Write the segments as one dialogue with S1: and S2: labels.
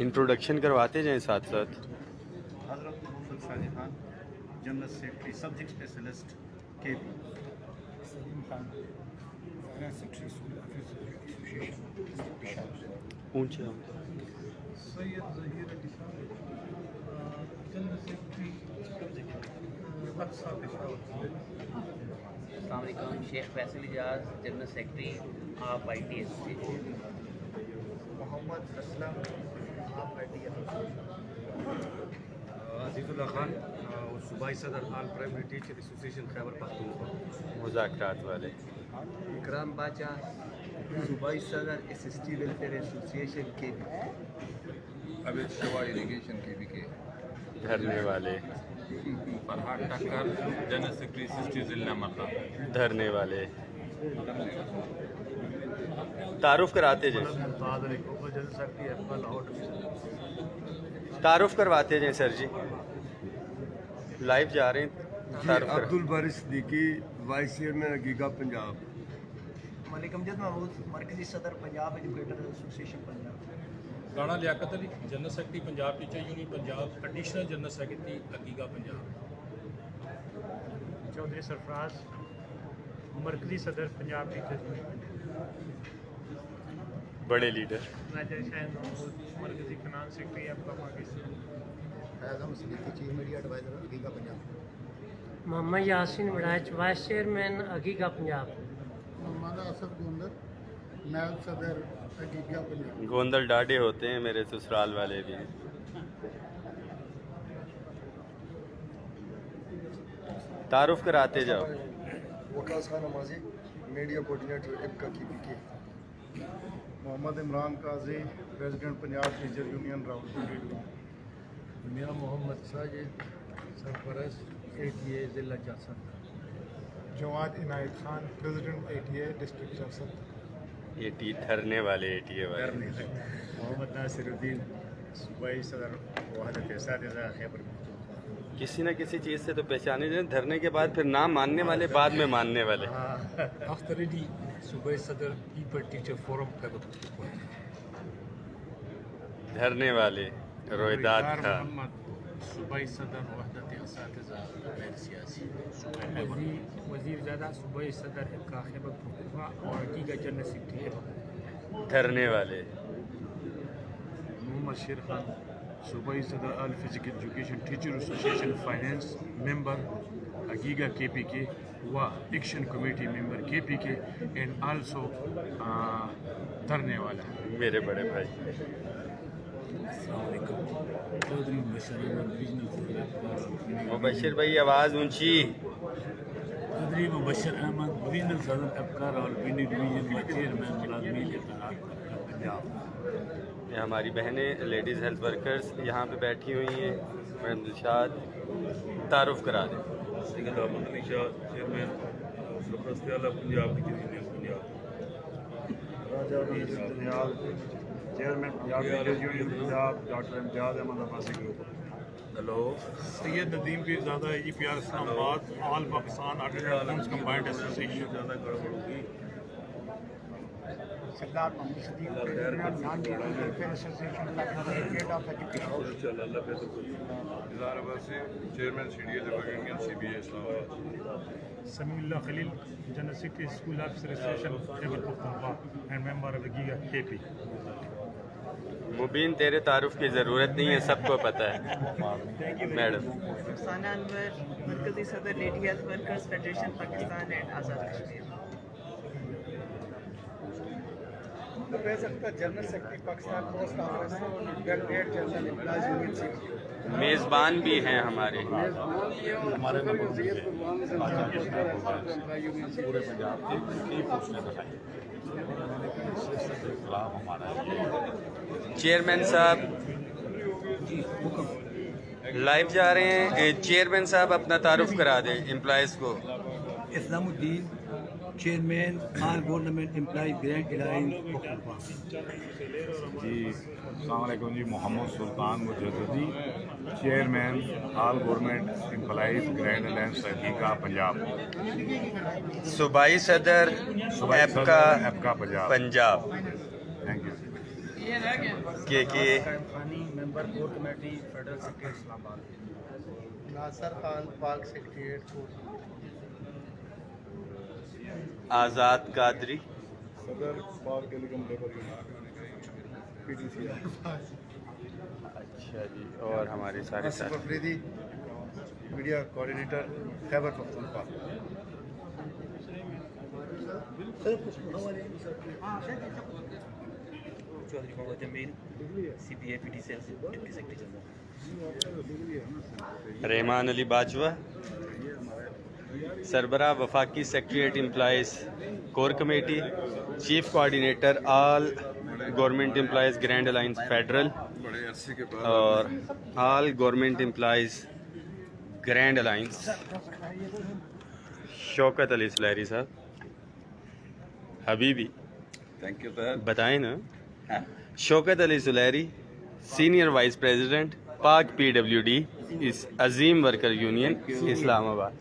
S1: Introduction करवाते जाएं साथ साथ।
S2: हजरत मुफल Shah Khan, general secretary subject specialist KB।
S3: Salim Khan, finance secretary school office association Peshawar.
S1: ऊंचे
S4: सैयद ज़हीर अली खान, जनरल सेक्रेटरी अक्सा पेशावर।
S5: अस्सलाम वालेकुम, शेख फैसल इजाज़, जनरल सेक्रेटरी आप IT एसोसिएशन।
S2: मोहम्मद असलम, आप IT
S6: अजीज़ुल्लाह खान, सूबाई सदर all primary teacher association Khyber Pakhtunkhwa.
S1: मुज़ाकरात वाले।
S6: इकराम बाचा, सूबाई सदर SST welfare association KB।
S7: Abid शवा इरिगेशन KBK।
S1: धरने वाले।
S7: फरहाद टक्कर, जनरल सेक्रेटरी सिस्टी जिला मक्का।
S1: धरने वाले। तारुफ कराते जाएं।
S2: जनरल सेक्रेटरी एफका लाहौर डिवीजन।
S1: तारुफ करवाते जाएं सर जी, लाइव जा रहे हैं। तारुफ करा-
S8: अब्दुल बारी सिद्दीकी, वाइस चेयरमैन अगीगा पंजाब।
S3: मलिक अमजद महमूद, मरकजी सदर Punjab educator association Punjab.
S4: Rana Liaquat Ali, general secretary Punjab teacher union Punjab, additional general secretary अकीगा पंजाब।
S9: चौधरी सरफराज, मरकजी सदर पंजाब टीचर्स यूनियन।
S1: बड़े लीडर।
S9: नाजर शाह महमूद, मरकजी फाइनेंस सेक्रेटरी आपका Pakistan.
S2: Azam Siddiqui, chief media adviser अगीगा पंजाब।
S10: मोहम्मद यासीन वड़ाच, वाइस चेयरमैन अगीगा पंजाब।
S3: मोहम्मद असद गोंदर, नायब सदर अगीगा पंजाब।
S1: गोंदल डाढ़े होते हैं, मेरे ससुराल वाले भी। तारुफ कराते जाओ।
S8: वकास खान नमाजी, मीडिया कोऑर्डिनेटर एफका KBK।
S3: Mohammad Imran Qazi, president Punjab teacher union Rawalpindi.
S4: Mian Mohammad Sajid, सरपरस्त ATA ज़िला जासद।
S9: जवाद इनायत खान, प्रेसिडेंट ATA डिस्ट्रिक्ट जासद।
S1: AT धरने वाले, ATA वाले।
S2: मोहम्मद नासिरुद्दीन, सूबाई सदर वहदत एसातिज़ा खैबर पख्तूनख्वा।
S1: किसी न किसी चीज़ से तो पहचाने जाए। धरने के बाद फिर ना मानने वाले, बाद में मानने वाले।
S4: अख्तर अली, सूबाई सदर people teacher forum Khyber Pakhtunkhwa.
S1: धरने वाले रोहिदाद खान।
S4: सूबाई सदर वहदत एसातिज़ा गैर सियासी।
S9: वज़ीर ज़ादा, सूबाई सदर का खैबर पख्तूनख्वा और अकीगा जनरल सेक्रेटरी।
S1: धरने वाले।
S2: मोहम्मद शेर खान, सूबाई सदर all physical education teacher association finance member अगीगा KPK व action committee member KPK and also धरने वाला।
S1: मेरे बड़े भाई।
S4: चौधरी मुबशर अहमद, रीजनल सदर।
S1: मुबशिर भाई आवाज़ ऊंची।
S4: चौधरी मुबशर अहमद, रीजनल सदर अबकार रावलपिंडी डिवीजन व चेयरमैन मुलाजमीन इत्तेहाद पंजाब।
S1: ये हमारी बहनें लेडीज़ हेल्थ वर्कर्स यहाँ पे बैठी हुई हैं। मैडम दिलशाद, तारुफ करा दें।
S7: सैयद अहमद अली शाह, चेयरमैन सरपरस्त आला Punjab teacher union Punjab.
S2: Chairman Punjab teachers union Punjab, doctor Imtiaz Ahmed Abbasi group.
S7: Hello,
S4: Syed Nadeem Pirzada, EPR Islamabad, all Pakistan attendants combined association.
S7: ज़्यादा गड़बड़ होगी।
S3: Sardar Mohammad Sadiq, president non teaching welfare association advocate of education.
S7: इंशाअल्लाह अल्लाह बेहतर कुछ। Izhar Abbasi, chairman CDA labour union CBA Islamabad.
S9: Samiullah Khalil, general secretary school officer association Khyber Pakhtunkhwa and member of अकीगा KP।
S1: Mubeen, तेरे तारुफ की ज़रूरत नहीं है, सबको पता है। मैडम।
S11: रुखसाना अनवर, मरकजी सदर lady health workers federation Pakistan and Azad Kashmir.
S3: General secretary Pakistan post office grade general employees union city.
S1: मेज़बान भी हैं हमारे।
S7: हमारे पूरे पंजाब की पोस्टें बताइए।
S1: चेयरमैन साहब लाइव जा रहे हैं। चेयरमैन साहब अपना तारुफ करा दें एम्प्लॉयज़ को।
S12: Islamuddin, chairman all government employ grand alliance.
S13: जी अस्सलाम वालेकुम जी, Mohammad Sultan Mujaddi, chairman all government employees grand alliance अकीगा पंजाब।
S1: सूबाई सदर एफका
S13: पंजाब।
S1: पंजाब।
S13: Thank you.
S1: کے
S9: خانی member core committee federal secretary Islamabad.
S8: Nasir Khan پاک سیکریٹریٹ
S1: آزاد قادری
S3: صدر پاک ٹیلیکم لیبر یونین PTC.
S1: اچھا جی. اور ہمارے سارے
S3: آصف
S1: ساتھ
S3: Afridi media coordinator Khyber Pakhtunkhwa.
S5: Chaudhry Muhammad Jamil CPA PTC deputy secretary general.
S1: Rehman Ali Bajwa سربراہ وفاقی secretariat employees core committee, chief coordinator all government employees grand alliance federal
S7: بڑے عرصے کے بعد
S1: اور all government employees grand alliance. Shaukat Ali Saleri sahib. حبیبی
S7: تھینک یو سر.
S1: بتائیں نا. Shaukat Ali Saleri senior vice president Pak PWD اس عظیم worker union Islamabad.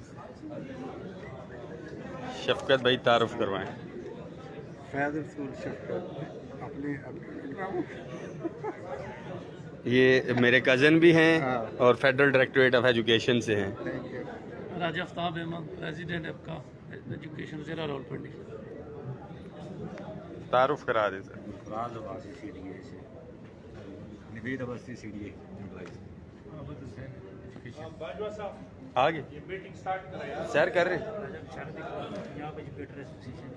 S1: Shafqat بھائی تعارف کروائیں.
S3: فیض رسول شفقت اپنے
S1: یہ میرے کزن بھی ہیں اور فیڈرل ڈائریکٹوریٹ آف ایجوکیشن سے ہیں.
S4: راجہ آفتاب احمد پریزیڈنٹ ایپکا ایجوکیشن ضلع راولپنڈی.
S1: تعارف کرا دیں سر.
S12: راز عباسی CDA سے نوید عباسی CDA امپلائیز.
S1: آگے سیر کر رہے ہیں.
S9: Punjab educator association.